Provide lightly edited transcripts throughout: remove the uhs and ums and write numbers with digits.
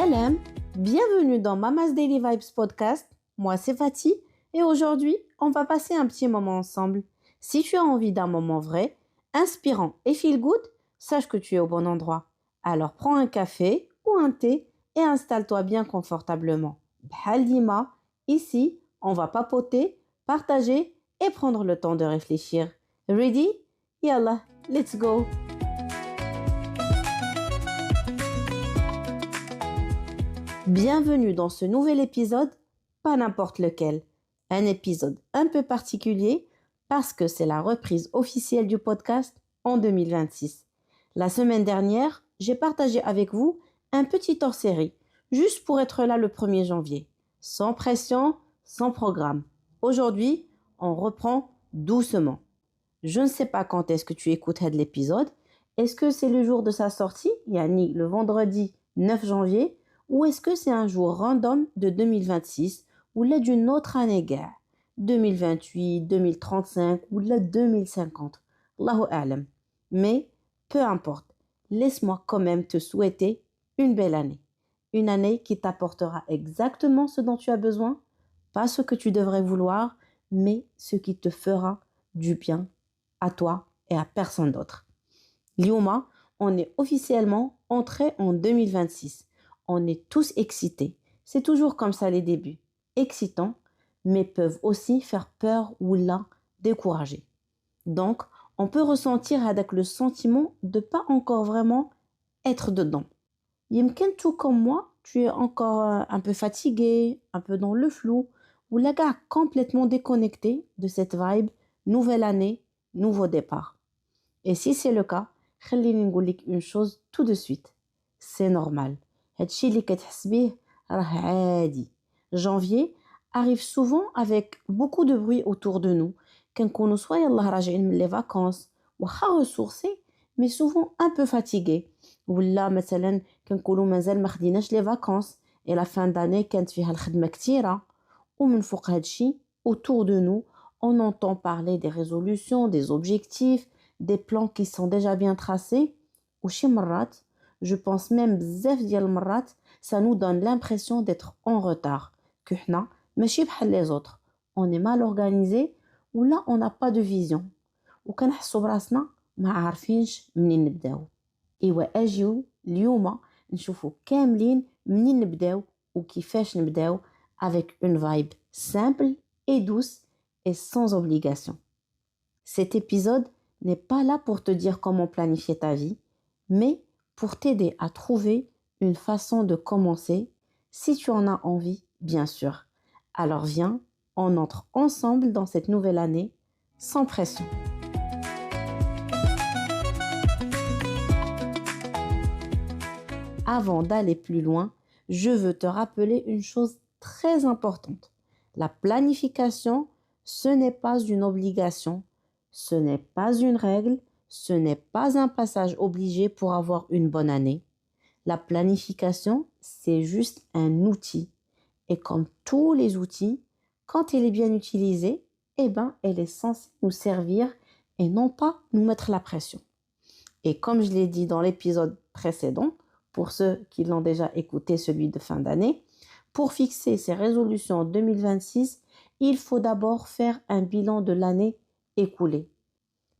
Salam, bienvenue dans Mama's Daily Vibes podcast. Moi c'est Fatih et aujourd'hui on va passer un petit moment ensemble. Si tu as envie d'un moment vrai, inspirant et feel good, sache que tu es au bon endroit. Alors prends un café ou un thé et installe-toi bien confortablement. Bhal dima, ici on va papoter, partager et prendre le temps de réfléchir. Ready? Yallah, let's go! Bienvenue dans ce nouvel épisode, pas n'importe lequel. Un épisode un peu particulier parce que c'est la reprise officielle du podcast en 2026. La semaine dernière, j'ai partagé avec vous un petit hors-série, juste pour être là le 1er janvier. Sans pression, sans programme. Aujourd'hui, on reprend doucement. Je ne sais pas quand est-ce que tu écoutes l'épisode. Est-ce que c'est le jour de sa sortie, yani le vendredi 9 janvier, ou est-ce que c'est un jour random de 2026 ou là d'une autre année gare, 2028, 2035 ou là 2050. Allahu a'lam. Mais peu importe, laisse-moi quand même te souhaiter une belle année. Une année qui t'apportera exactement ce dont tu as besoin, pas ce que tu devrais vouloir, mais ce qui te fera du bien à toi et à personne d'autre. Lyouma, on est officiellement entré en 2026. On est tous excités. C'est toujours comme ça les débuts. Excitants, mais peuvent aussi faire peur ou là décourager. Donc, on peut ressentir avec le sentiment de pas encore vraiment être dedans. Yemken, tout comme moi, tu es encore un peu fatigué, un peu dans le flou, ou la gars complètement déconnecté de cette vibe, nouvelle année, nouveau départ. Et si c'est le cas, خليني نقول لك une chose tout de suite. C'est normal. هادشي اللي كتحس بيه راه عادي. Janvier arrive souvent avec beaucoup de bruit autour de nous. كنكونوا soit يلاه راجعين من les vacances, واخا ressourcés, mais souvent un peu fatigués. ولا مثلا كنقولوا مازال ما خديناش les vacances et la fin d'année كانت فيها الخدمة كتيرة. ومن فوق هادشي, autour de nous, on entend parler des résolutions, des objectifs, des plans qui sont déjà bien tracés, ou chez Marat, je pense même bzaf dial Marat, ça nous donne l'impression d'être en retard, que hna ماشي بحال les autres, on est mal organisé ou là on n'a pas de vision, وكنحسوا براسنا ما عارفينش منين نبداو. ايوا اجيو اليوم نشوفوا كاملين منين نبداو وكيفاش نبداو avec une vibe simple et douce et sans obligation. Cet épisode n'est pas là pour te dire comment planifier ta vie, mais pour t'aider à trouver une façon de commencer, si tu en as envie, bien sûr. Alors viens, on entre ensemble dans cette nouvelle année, sans pression. Avant d'aller plus loin, je veux te rappeler une chose très importante. La planification, ce n'est pas une obligation, ce n'est pas une règle, ce n'est pas un passage obligé pour avoir une bonne année. La planification, c'est juste un outil. Et comme tous les outils, quand il est bien utilisé, elle est censée nous servir et non pas nous mettre la pression. Et comme je l'ai dit dans l'épisode précédent, pour ceux qui l'ont déjà écouté, celui de fin d'année, pour fixer ses résolutions en 2026, il faut d'abord faire un bilan de l'année écoulée.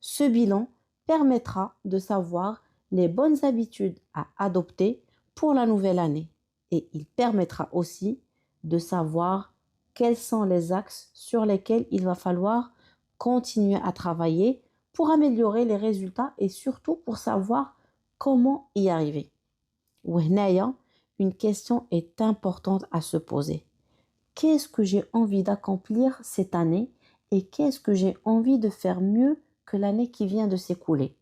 Ce bilan permettra de savoir les bonnes habitudes à adopter pour la nouvelle année et il permettra aussi de savoir quels sont les axes sur lesquels il va falloir continuer à travailler pour améliorer les résultats et surtout pour savoir comment y arriver. وهنايا, une question est importante à se poser. Qu'est-ce que j'ai envie d'accomplir cette année et qu'est-ce que j'ai envie de faire mieux que l'année qui vient de s'écouler?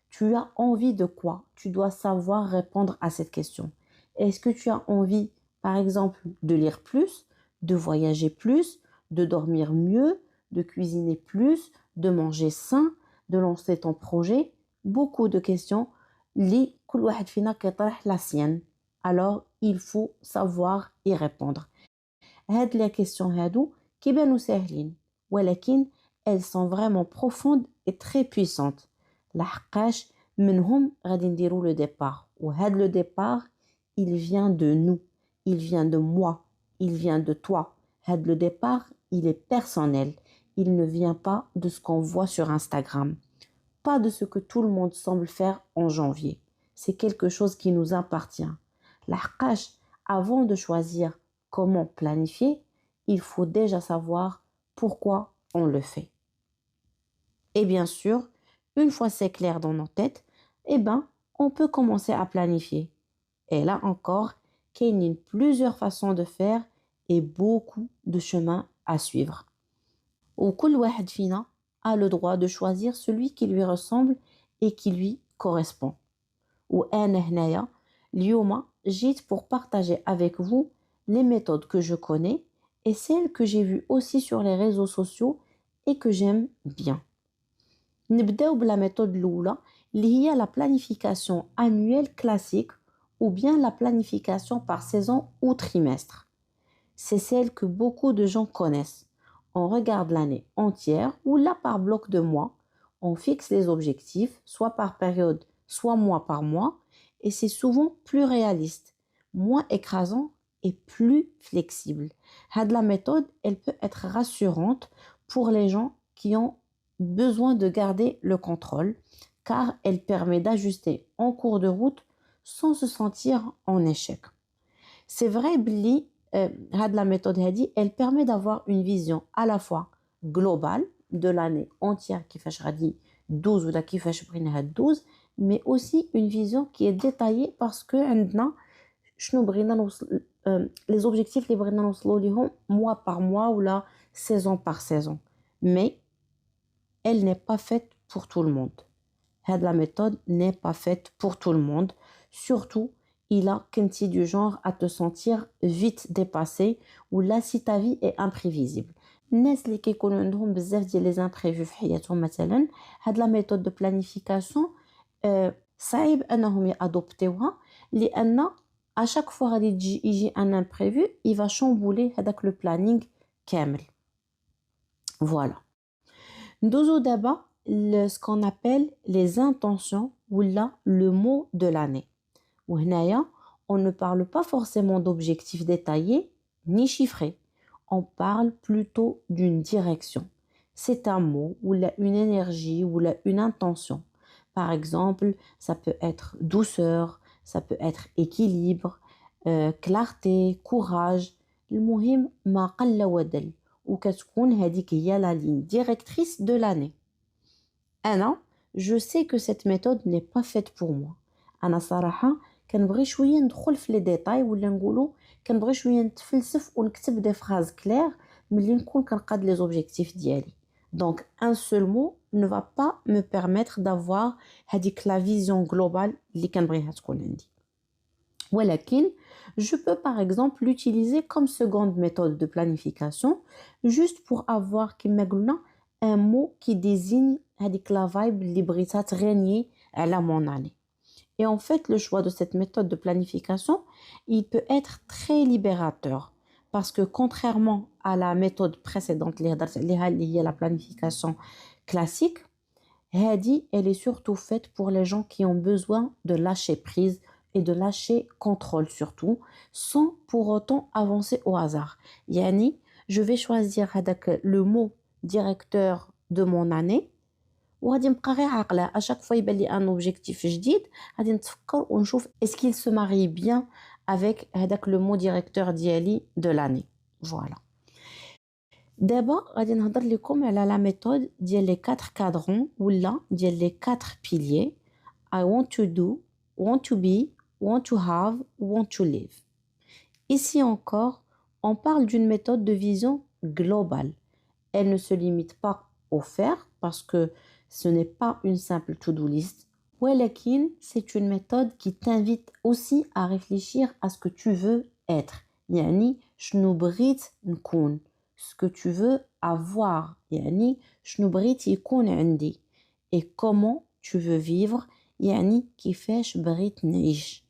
Tu as envie de quoi? Tu dois savoir répondre à cette question. Est-ce que tu as envie, par exemple, de lire plus, de voyager plus, de dormir mieux, de cuisiner plus, de manger sain, de lancer ton projet? Beaucoup de questions. Li كل واحد فينا كيطرح la sienne. Alors, il faut savoir y répondre. هاد les questions هادو كيبانو ساهلين ولكن elles sont vraiment profondes et très puissantes. لحقاش منهم غادي نديرو le départ. وهاد le départ, il vient de nous, il vient de moi, il vient de toi. Le départ, il est personnel. Il ne vient pas de ce qu'on voit sur Instagram, pas de ce que tout le monde semble faire en janvier. C'est quelque chose qui nous appartient. L'ahqash, avant de choisir comment planifier, il faut déjà savoir pourquoi on le fait. Et bien sûr, une fois c'est clair dans nos têtes, on peut commencer à planifier. Et là encore, il y a plusieurs façons de faire et beaucoup de chemins à suivre. وكل واحد فينا a le droit de choisir celui qui lui ressemble et qui lui correspond. وأنا هنايا اليوم جيت pour partager avec vous les méthodes que je connais et celles que j'ai vues aussi sur les réseaux sociaux et que j'aime bien. نبداو بلا méthode الأولى اللي هي la planification annuelle classique ou bien la planification par saison ou trimestre. C'est celle que beaucoup de gens connaissent. On regarde l'année entière ou là par bloc de mois. On fixe les objectifs, soit par période, soit mois par mois. Et c'est souvent plus réaliste, moins écrasant et plus flexible. La méthode, elle peut être rassurante pour les gens qui ont besoin de garder le contrôle, car elle permet d'ajuster en cours de route sans se sentir en échec. C'est vrai, Billy, la méthode هذه, elle permet d'avoir une vision à la fois globale de l'année entière qui fait 12 ou la qui fait 12, mais aussi une vision qui est détaillée parce que les objectifs les بغينا نوصلوا ليهم mois par mois ou la saison par saison. Mais elle n'est pas faite pour tout le monde. La méthode n'est pas faite pour tout le monde, surtout il a كنتي du genre à te sentir vite dépassé ou là si ta vie est imprévisible. الناس اللي كيكونوا عندهم بزاف ديال لي امبريفو في حياتهم مثلا هاد لا ميثود دو بلانيفيكاسيون صعيب انهم يادوبتيوها لان à chaque fois غادي يجي un imprévu il va chambouler هذاك le planning كامل. Voilà. ندوزو دابا ce qu'on appelle les intentions ou là le mot de l'année. وهنايا on ne parle pas forcément d'objectifs détaillés ni chiffrés. On parle plutôt d'une direction. C'est un mot ou là une énergie ou là une intention. Par exemple, ça peut être douceur, ça peut être équilibre, clarté, courage. المهم ما قل ودل وكتكون هذيك هي la ligne directrice de l'année. أنا je sais que cette méthode n'est pas faite pour moi. أنا صراحة كنبغي شويه ندخل في لي ديتاي ولا نقولوا كنبغي شويه نتفلسف ونكتب دي فراز كلير ملي نكون كنقاد لي زوبجيكتيف ديالي. Donc un seul mot ne va pas me permettre d'avoir هذيك la vision globale اللي كنبغيها تكون عندي. ولكن je peux par exemple l'utiliser comme seconde méthode de planification juste pour avoir كما قلنا un mot qui désigne هذيك la vibe اللي بغيتها تغني على mon année. Et en fait, le choix de cette méthode de planification, il peut être très libérateur. Parce que contrairement à la méthode précédente, la planification classique, Hadi, elle est surtout faite pour les gens qui ont besoin de lâcher prise et de lâcher contrôle surtout, sans pour autant avancer au hasard. Yani, je vais choisir le mot directeur de mon année, وغادي نبقى غير عاقله à chaque fois يبان لي ان اوبجيكتيف جديد غادي نتفكر ونشوف est-ce qu'il se marie bien avec هذاك le mot directeur ديالي de l'année. Voilà. دابا غادي نهضر لكم على لا ميثود ديال لي 4 كادرون ولا ديال لي 4 piliers I want to do, want to be, want to have, want to live. Ici encore, on parle d'une méthode de vision globale. Elle ne se limite pas au faire parce que ce n'est pas une simple to-do list. Walakin, c'est une méthode qui t'invite aussi à réfléchir à ce que tu veux être. Yani, شنو بغيت نكون. Ce que tu veux avoir. Yani, شنو بغيت يكون عندي. Et comment tu veux vivre. Yani, كيفاش بغيت نعيش.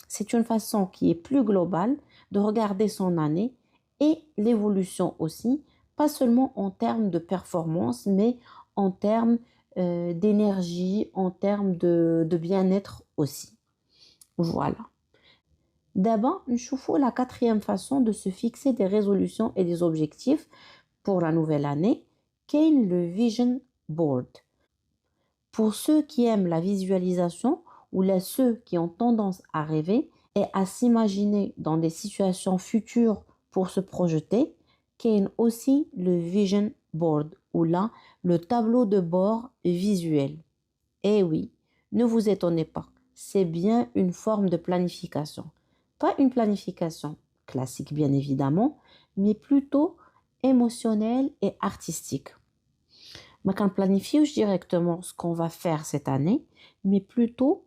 C'est une façon qui est plus globale de regarder son année et l'évolution aussi, pas seulement en termes de performance, mais en termes d'énergie, en termes de bien-être aussi. Voilà. D'abord, نشوفوا la quatrième façon de se fixer des résolutions et des objectifs pour la nouvelle année, qu'est le vision board. Pour ceux qui aiment la visualisation ou ceux qui ont tendance à rêver et à s'imaginer dans des situations futures pour se projeter, qu'est aussi le vision board ou là le tableau de bord visuel. Eh oui, ne vous étonnez pas, c'est bien une forme de planification. Pas une planification classique bien évidemment, mais plutôt émotionnelle et artistique. ما كنبلانيفيوش directement ce qu'on va faire cette année, mais plutôt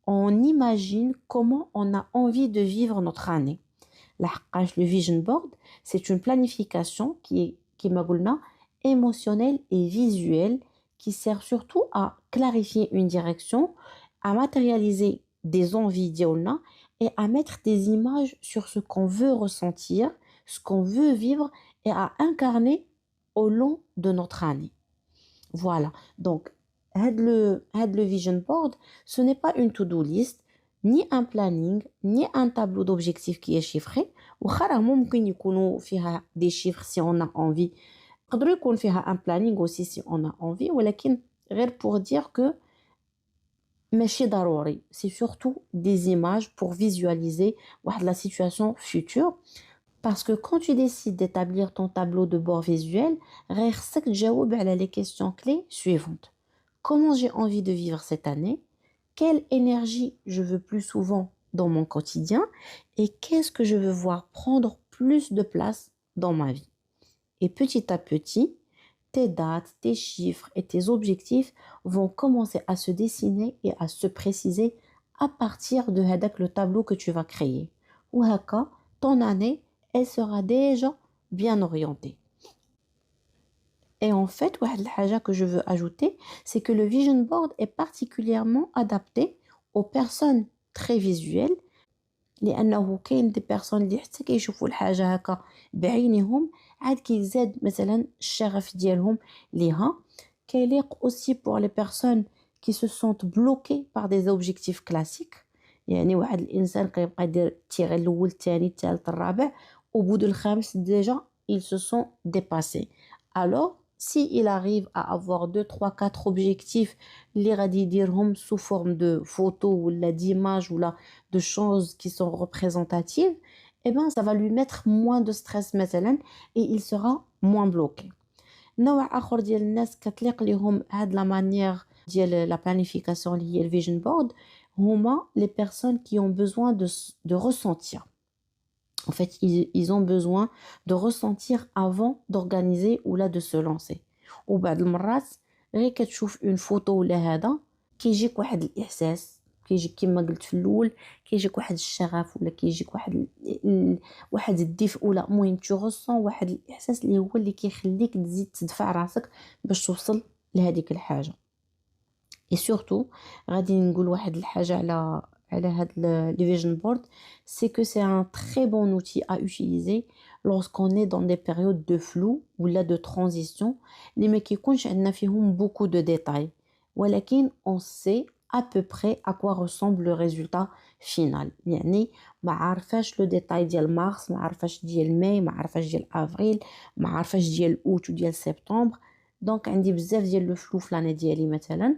on imagine comment on a envie de vivre notre année. Le vision board, c'est une planification qui m'a émotionnelle et visuelle, qui sert surtout à clarifier une direction, à matérialiser des envies d'Yolna et à mettre des images sur ce qu'on veut ressentir, ce qu'on veut vivre et à incarner au long de notre année. Voilà, donc le vision board, ce n'est pas une to-do list, ni un planning, ni un tableau d'objectifs qui est chiffré. وخا ممكن يكونوا فيها des chiffres si on a envie. يقدروا يكون فيها un planning aussi si on a envie, ولكن غير pour dire que ماشي ضروري. C'est surtout des images pour visualiser la situation future. Parce que quand tu décides d'établir ton tableau de bord visuel, خصك تجاوب على les questions clés suivantes. Comment j'ai envie de vivre cette année? Quelle énergie je veux plus souvent dans mon quotidien? Et qu'est-ce que je veux voir prendre plus de place dans ma vie? Et petit à petit, tes dates, tes chiffres et tes objectifs vont commencer à se dessiner et à se préciser à partir de le tableau que tu vas créer. Ou ton année, elle sera déjà bien orientée. Et en fait, la chose que je veux ajouter, c'est que le vision board est particulièrement adapté aux personnes très visuelles. لأنه كاين des personnes اللي حتى كيشوفوا الحاجة هكا بعينهم عاد كيزاد مثلا الشغف ديالهم ليها. كيليق aussi pour les personnes qui se sentent bloquées par des objectifs classiques. يعني واحد الإنسان كيبقى يدير التيغ الأول الثاني الثالث الرابع au bout de الخامس déjà ils se sont dépassés. Alors si il arrive à avoir 2, 3, 4 objectifs اللي غادي يديرهم sous forme de photos ou d'images ou là de choses qui sont représentatives, eh ben ça va lui mettre moins de stress مثلا et il sera moins bloqué. نوع آخر ديال الناس كتليق ليهم هاد la manière ديال la planification اللي هي الفيجن بورد هما les personnes qui ont besoin de ressentir. En fait, ils ont besoin de ressentir avant d'organiser ou là de se lancer. وبعض المرات غير كتشوف une photo ولا هذا كيجيك واحد الإحساس، كيجيك كما قلت في الأول كيجيك واحد الشغف ولا كيجيك واحد الدفء ولا المهم tu ressens واحد الإحساس اللي هو اللي كيخليك تزيد تدفع راسك باش توصل لهذيك الحاجة. Et surtout غادي نقول واحد الحاجة على هاد le vision board, c'est que c'est un très bon outil à utiliser lorsqu'on est dans des périodes de flou ou là de transition اللي ما كيكونش عندنا فيهم beaucoup de détails ولكن on sait à peu près à quoi ressemble le résultat final. يعني ما عارفاش le détail ديال مارس، ما عارفاش ديال ماي، ما عارفاش ديال افريل، ما عارفاش ديال اوت وديال سبتمبر. دونك عندي بزاف ديال لو فلو في l'année ديالي مثلا،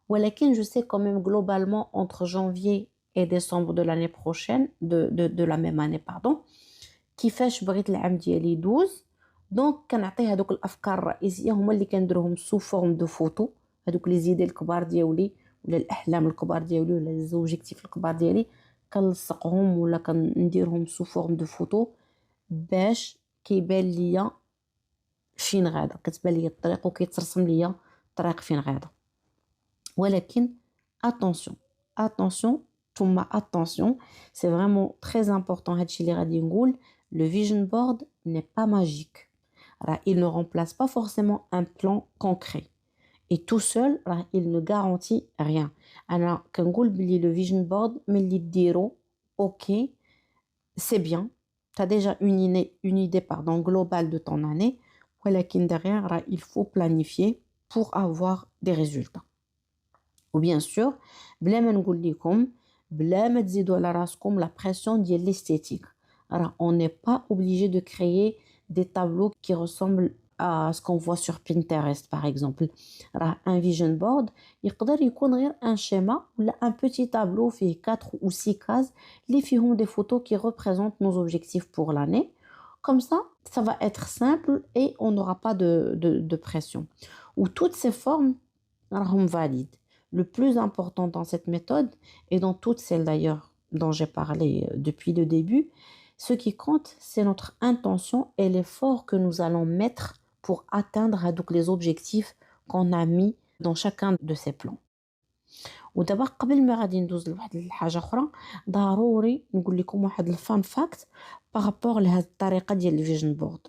ولكن je sais quand même globalement entre janvier et décembre de l'année prochaine de la même année pardon كيفاش بغيت العام ديالي يدوز. دونك كنعطي هذوك الافكار الرئيسيه هما اللي كنديرهم سو فورم دو فوتو، هذوك لي زيدي الكبار ديالي ولا الاحلام الكبار ديالي ولا لي زوبجيكتيف الكبار ديالي كنلصقهم ولا كنديرهم سو فورم دو فوتو باش كيبان ليا فين غادا، كتبان ليا الطريق وكيترسم ليا الطريق فين غادا. ولكن attention ثم attention, c'est vraiment très important هادشي اللي غادي نقول. Le vision board n'est pas magique. Il ne remplace pas forcément un plan concret. Et tout seul, il ne garantit rien. أنا كنقول بلي le vision board ملي ديرو OK, c'est bien. Tu as déjà une idée globale de ton année. ولكن derrière, il faut planifier pour avoir des résultats. Ou bien sûr, بلا ما نقول لكم بلا ما تزيدوا على راسكم la pression ديال l'esthétique. Alors, on n'est pas obligé de créer des tableaux qui ressemblent à ce qu'on voit sur Pinterest, par exemple. Alors, un vision board, يقدر يكون غير un schéma ou un petit tableau fait 4 ou 6 cases, les فيهم des photos qui représentent nos objectifs pour l'année. Comme ça va être simple et on n'aura pas de pression. Ou toutes ces formes راهم valides. Le plus important dans cette méthode, et dans toutes celles d'ailleurs dont j'ai parlé depuis le début, ce qui compte, c'est notre intention et l'effort que nous allons mettre pour atteindre les objectifs qu'on a mis dans chacun de ces plans. ودابا قبل ما غادي ندوز لواحد الحاجه اخرى ضروري نقول لكم واحد الفان فاكت بارابور لهاد الطريقه ديال الفيجن بورد.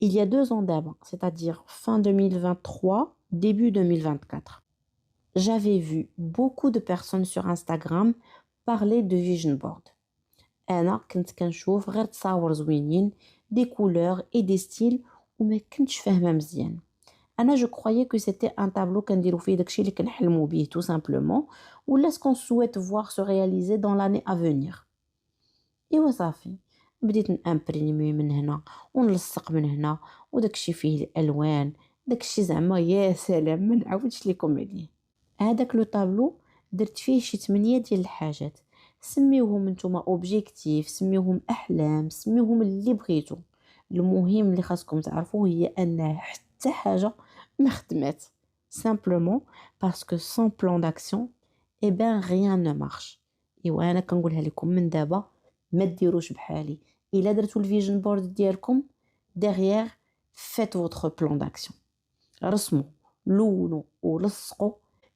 Il y a 2 ans d'avant, c'est-à-dire fin 2023, début 2024, j'avais vu beaucoup de personnes sur Instagram parler de vision board. أنا كنت كنشوف غير تصاور زوينين des couleurs et des styles وما كنتش فاهمه مزيان. أنا je croyais que c'était un tableau كنديرو فيه داكشي اللي كنحلمو بيه tout simplement ou ce qu'on souhaite voir se réaliser dans l'année à venir. إيوا صافي بديت نامبريمي من هنا ونلصق من هنا وداكشي فيه الالوان داكشي زعما يا سلام ما نعاودش لكم عليه. هذاك لو طابلو درت فيه شي 8 ديال الحاجات سميوهم نتوما اوبجيكتيف سميوهم احلام سميوهم اللي بغيتو. المهم اللي خاصكم تعرفوه هي ان حتى حاجه ما خدمات simplement parce que sans plan d'action eh ben rien ne marche. ايوا انا كنقولها لكم من دابا ما ديروش بحالي. الا درتو الفيجن بورد ديالكم derrière faites votre plan d'action. رسموا لونوا ولصقوا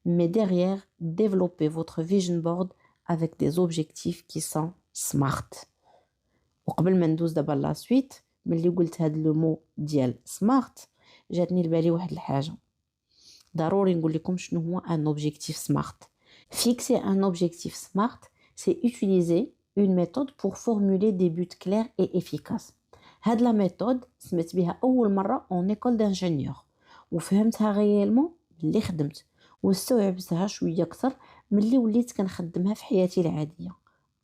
mais derrière développez votre vision board avec des objectifs qui sont smart. وقبل ما ندوز دابا لا سويت ملي قلت هاد لو مو ديال smart جاتني لبالي واحد الحاجه ضروري نقول لكم شنو هو un objectif smart. Fixer un objectif smart, c'est utiliser une méthode pour formuler des buts clairs et efficaces. هاد لا méthode سمعت بها اول مره en école d'ingénieur وفهمتها غيالمون اللي خدمت واستوعبتها شويه اكثر ملي وليت كنخدمها في حياتي العاديه.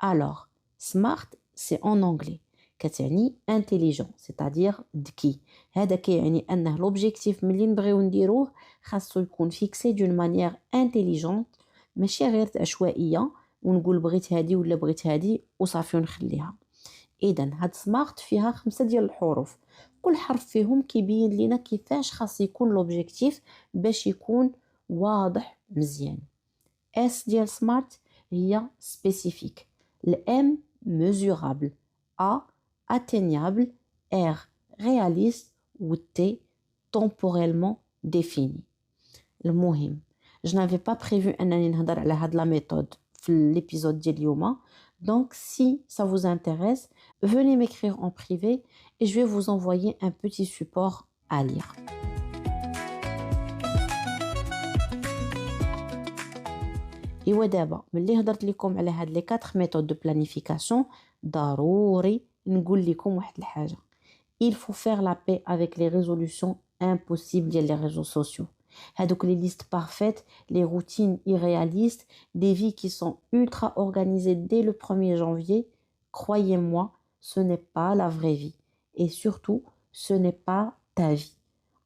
Alors smart c'est en anglais كتعني intelligent c'est-à-dire ذكي. هذا كيعني انه l'objectif ملي نبغيو نديروه خاصو يكون fixé d'une manière intelligente ماشي غير عشوائيه ونقول بغيت هادي ولا بغيت هادي وصافي ونخليها. اذا هاد سمارت فيها 5 ديال الحروف كل حرف فيهم كيبين لينا كيفاش خاص يكون لوبجيكتيف باش يكون واضح مزيان. اس ديال سمارت هي سبيسيفيك، الام mesurable، A atteignable، R réaliste و T temporellement défini. المهم je n'avais pas prévu انني نهضر على هاد لا ميثود في l'épisode ديال اليوم. Donc si ça vous intéresse, venez m'écrire en privé et je vais vous envoyer un petit support à lire. إيوا دابا ملي هضرت لكم على هاد لي 4 méthodes de planification ضروري نقول لكم واحد الحاجة. Il faut faire la paix avec les résolutions impossibles ديال les réseaux sociaux. هادوك les listes parfaites, les routines irréalistes, des vies qui sont ultra organisées dès le 1er janvier. Croyez-moi, ce n'est pas la vraie vie. Et surtout, ce n'est pas ta vie.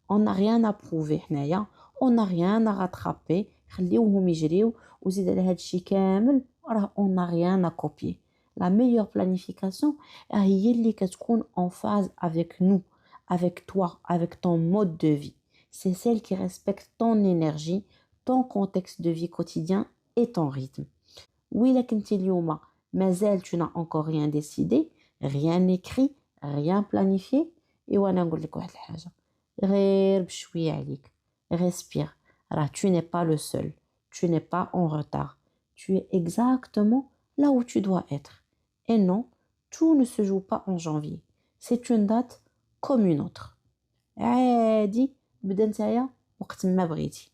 On n'a rien à prouver حنايا, on n'a rien à rattraper. خليوهم يجريو وزيد على هادشي كامل راه on n'a rien à copier. La meilleure planification هي اللي كتكون en phase avec nous, avec toi, avec ton mode de vie. C'est celle qui respecte ton énergie, ton contexte de vie quotidien et ton rythme. Oui, la كنتي اليوم مازال tu n'as encore rien décidé, rien écrit, rien planifié. Et وانا نقول لك واحد الحاجه غير بشويه عليك. Respire. Alors, tu n'es pas le seul. Tu n'es pas en retard. Tu es exactement là où tu dois être. Et non, tout ne se joue pas en janvier. C'est une date comme une autre. عادي بدا نتايا وقت ما بغيتي.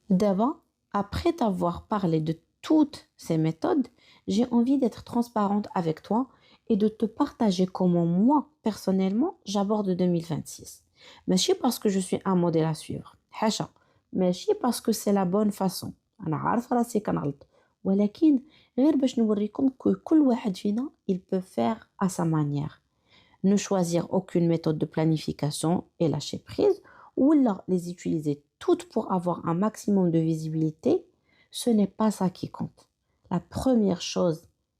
D'abord, après t'avoir parlé de toutes ces méthodes, j'ai envie d'être transparente avec toi et de te partager comment moi, personnellement, j'aborde 2026. ماشي parce que je suis un modèle à suivre. حاشا. ماشي parce que c'est la bonne façon. أنا عارفة راسي كنغلط ولكن غير باش نوريكم que كل واحد فينا il peut faire à sa manière. Ne choisir aucune méthode de planification et lâcher prise, ou alors les utiliser toutes pour avoir un maximum de visibilité, ce n'est pas ça qui compte. La première chose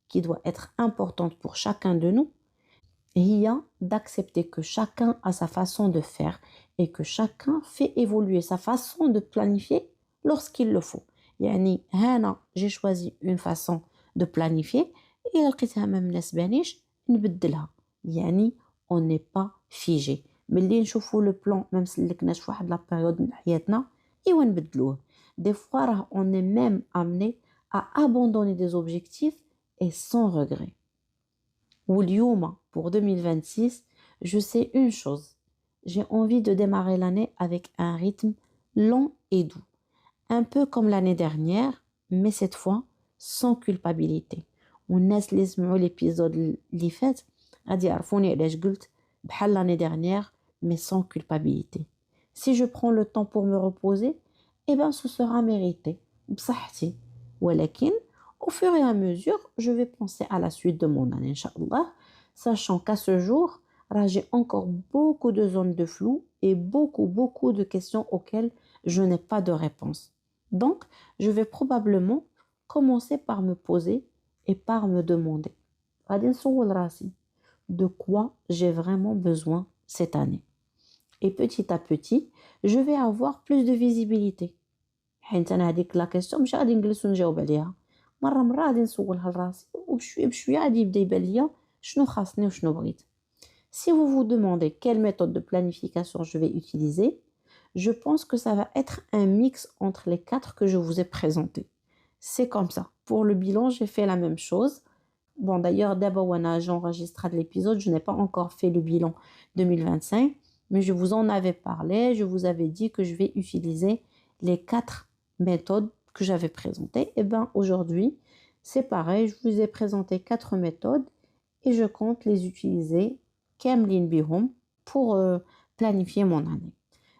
qui doit être importante pour chacun de nous, il y a d'accepter que chacun a sa façon de faire et que chacun fait évoluer sa façon de planifier lorsqu'il le faut. يعني هنا j'ai choisi une façon de planifier et لقيتها ما مناسبانيش نبدلها. يعني on n'est pas figé. ملي نشوفوا le plan ما مسلكناش في واحد لا période من حياتنا ايوا نبدلوه. Des fois راه on est même amené à abandonner des objectifs et sans regret. واليوم pour 2026, je sais une chose. J'ai envie de démarrer l'année avec un rythme lent et doux. Un peu comme l'année dernière, mais cette fois sans culpabilité. والناس اللي سمعوا l'épisode اللي فات غادي يعرفوني علاش قلت بحال l'année dernière, mais sans culpabilité. Si je prends le temps pour me reposer, eh ben ce sera mérité. بصحتي. ولكن au fur et à mesure, je vais penser à la suite de mon année, Inch'Allah, sachant qu'à ce jour, j'ai encore beaucoup de zones de flou et beaucoup de questions auxquelles je n'ai pas de réponse. Donc, je vais probablement commencer par me poser et par me demander de quoi j'ai vraiment besoin cette année. Et petit à petit, je vais avoir plus de visibilité. La question, مش غادي نجلس ونجاوب عليها. مرة غادي نسولها لراسي وبشوية غادي يبدا يبان ليا شنو خاصني وشنو بغيت. Si vous vous demandez quelle méthode de planification je vais utiliser, je pense que ça va être un mix entre les 4 que je vous ai présentés. C'est comme ça. Pour le bilan, j'ai fait la même chose. Bon, d'ailleurs, d'abord, j'enregistre l'épisode, je n'ai pas encore fait le bilan 2025, mais je vous en avais parlé, je vous avais dit que je vais utiliser les 4 méthodes que j'avais présentées. Et bien, aujourd'hui, c'est pareil, je vous ai présenté 4 méthodes et je compte les utiliser كاملين بهم pour planifier mon année.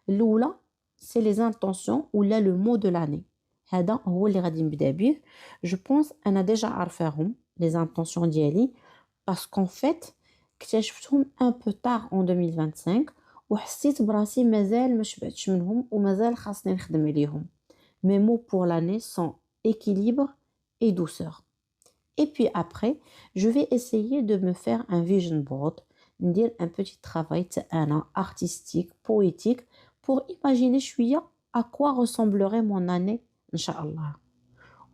الأولى, c'est les intentions ou là le mot de l'année. هذا هو اللي غادي نبدا به. Je pense أنا déjà عارفاهم les intentions ديالي parce qu'en fait اكتشفتهم un peu tard en 2025 وحسيت براسي مازال ما شبعتش منهم ومازال خاصني نخدم عليهم. Mes mots pour l'année sont équilibre et douceur. Et puis après, je vais essayer de me faire un vision board, dire un petit travail artistique, poétique, pour imaginer شوية à quoi ressemblerait mon année, Inch'Allah.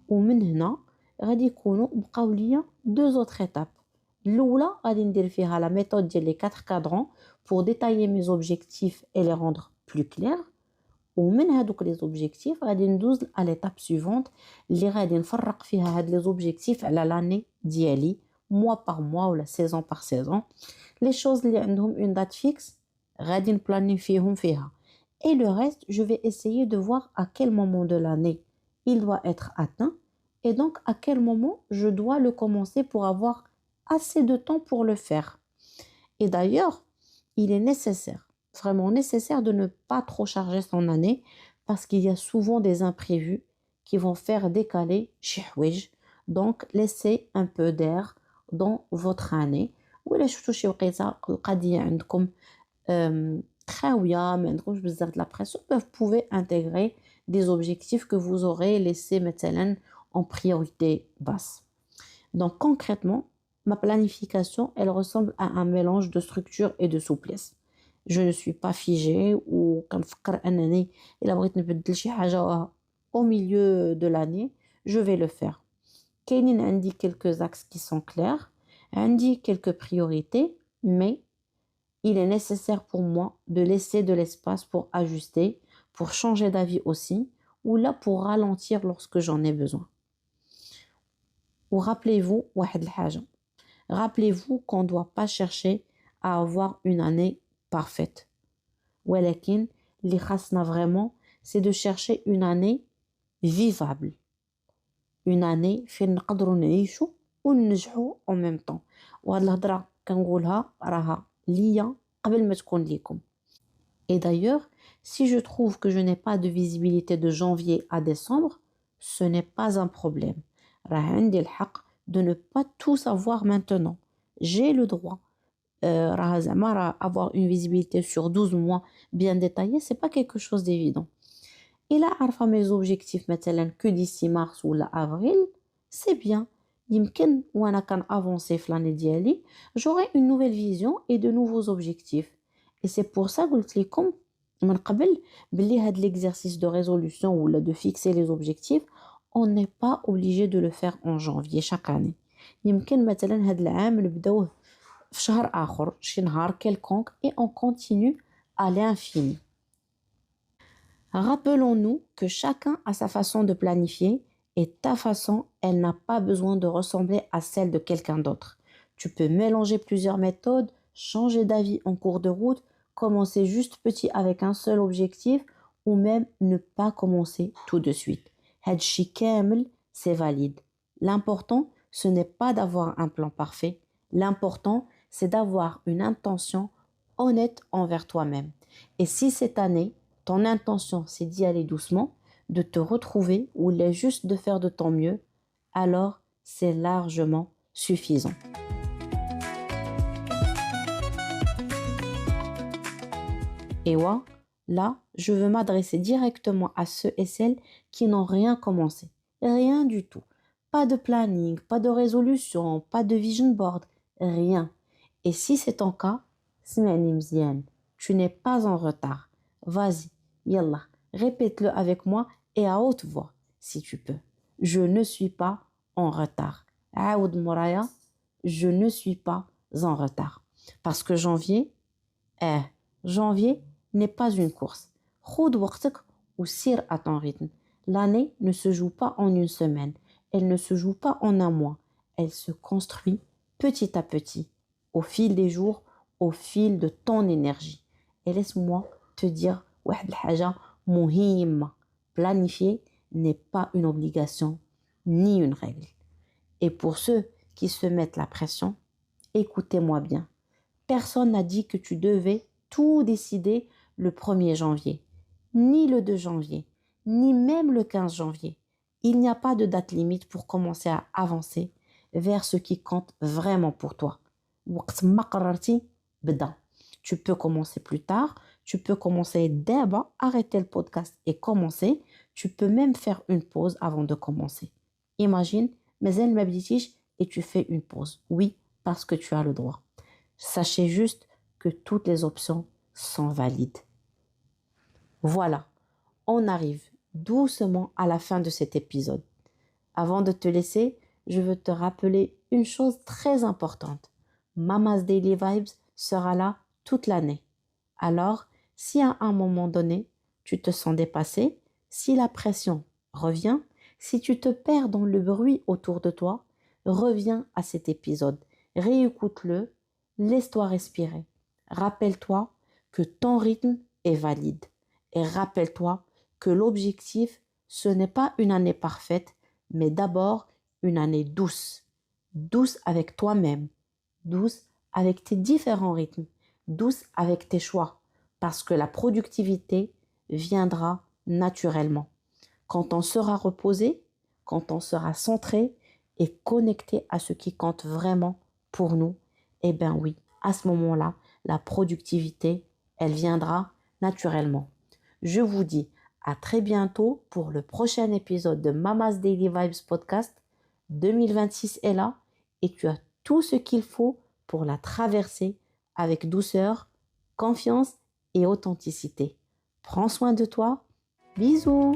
ومن هنا غادي يكونوا بقاو ليا 2 autres étapes. الأولى غادي ندير فيها la méthode ديال les 4 cadrans pour détailler mes objectifs et les rendre plus clairs. ومن هادوك les objectifs غادي ندوز à l'étape suivante اللي غادي نفرق فيها هاد les objectifs على l'année ديالي mois par mois ou la saison par saison. Les choses اللي عندهم une date fixe غادي نبلانيفيهم فيها. Et le reste, je vais essayer de voir à quel moment de l'année il doit être atteint et donc à quel moment je dois le commencer pour avoir assez de temps pour le faire. Et d'ailleurs, il est nécessaire, vraiment nécessaire de ne pas trop charger son année parce qu'il y a souvent des imprévus qui vont faire décaler شي حوايج. Donc, laissez un peu d'air dans votre année. ولا شفتوا شي وقيته القضية عندكم خاوية ما عندكمش بزاف de la pression, vous pouvez intégrer des objectifs que vous aurez laissés مثلا en priorité basse. Donc concrètement, ma planification, elle ressemble à un mélange de structure et de souplesse. Je ne suis pas figée ou كنفكر أنني إلا بغيت نبدل شي حاجة au milieu de l'année, je vais le faire. كاينين عندي quelques axes qui sont clairs, عندي quelques priorités, mais il est nécessaire pour moi de laisser de l'espace pour ajuster, pour changer d'avis aussi, ou là pour ralentir lorsque j'en ai besoin. Ou rappelez-vous, rappelez-vous qu'on ne doit pas chercher à avoir une année parfaite. ولكن اللي خاصنا vraiment, c'est de chercher une année vivable. Une année فين نقدروا نعيشوا وننجحوا en même temps. وهاد الهضره كنقولها راها ليا قبل ما تكون ليكم. Et d'ailleurs, si je trouve que je n'ai pas de visibilité de janvier à décembre, ce n'est pas un problème. راه عندي الحق de ne pas tout savoir maintenant. J'ai le droit. Avoir une visibilité sur 12 mois bien détaillée, c'est pas quelque chose d'évident. Et là, عارفة mes objectifs مثلا que d'ici mars ou avril, c'est bien. يمكن وانا كان avancer في l'année ديالي, j'aurai une nouvelle vision et de nouveaux objectifs. Et c'est pour ça قلت لكم من قبل بلي هاد l'exercice de résolution ou de fixer les objectifs, on n'est pas obligé de le faire en janvier chaque année. يمكن مثلا هاد العام نبداوه في شهر آخر, شي نهار quelconque, et on continue à l'infini. Rappelons-nous que chacun a sa façon de planifier et ta façon, elle n'a pas besoin de ressembler à celle de quelqu'un d'autre. Tu peux mélanger plusieurs méthodes, changer d'avis en cours de route, commencer juste petit avec un seul objectif ou même ne pas commencer tout de suite. Hadchi kamel, c'est valide. L'important, ce n'est pas d'avoir un plan parfait. L'important, c'est d'avoir une intention honnête envers toi-même. Et si cette année, ton intention, c'est d'y aller doucement, de te retrouver ou juste de faire de ton mieux, alors c'est largement suffisant. Et ouais, là, je veux m'adresser directement à ceux et celles qui n'ont rien commencé. Rien du tout. Pas de planning, pas de résolution, pas de vision board, rien. Et si c'est ton cas, smani mzyan, tu n'es pas en retard. Vas-y, yallah, répète-le avec moi et à haute voix, si tu peux. Je ne suis pas en retard. Aoud Mouraya, je ne suis pas en retard. Parce que janvier n'est pas une course. Khoud waqtak ou sir à ton rythme. L'année ne se joue pas en une semaine. Elle ne se joue pas en un mois. Elle se construit petit à petit, au fil des jours, au fil de ton énergie. Et laisse-moi te dire, واحد الحاجة مهمة. Planifier n'est pas une obligation ni une règle. Et pour ceux qui se mettent la pression, écoutez-moi bien. Personne n'a dit que tu devais tout décider le 1er janvier, ni le 2 janvier, ni même le 15 janvier. Il n'y a pas de date limite pour commencer à avancer vers ce qui compte vraiment pour toi. وقت ما قررتي بدا. Tu peux commencer plus tard, tu peux commencer d'abord, arrêter le podcast et commencer. Tu peux même faire une pause avant de commencer. Imagine, مازال ما بديتيش et tu fais une pause. Oui, parce que tu as le droit. Sachez juste que toutes les options sont valides. Voilà, on arrive doucement à la fin de cet épisode. Avant de te laisser, je veux te rappeler une chose très importante. Mama's Daily Vibes sera là toute l'année. Alors, si à un moment donné, tu te sens dépassé, si la pression revient, si tu te perds dans le bruit autour de toi, reviens à cet épisode, réécoute-le, laisse-toi respirer. Rappelle-toi que ton rythme est valide. Et rappelle-toi que l'objectif, ce n'est pas une année parfaite, mais d'abord une année douce. Douce avec toi-même, douce avec tes différents rythmes, douce avec tes choix, parce que la productivité viendra naturellement. Quand on sera reposé, quand on sera centré et connecté à ce qui compte vraiment pour nous, eh bien oui, à ce moment-là, la productivité, elle viendra naturellement. Je vous dis à très bientôt pour le prochain épisode de Mama's Daily Vibes Podcast. 2026 est là et tu as tout ce qu'il faut pour la traverser avec douceur, confiance et authenticité. Prends soin de toi. Bisous!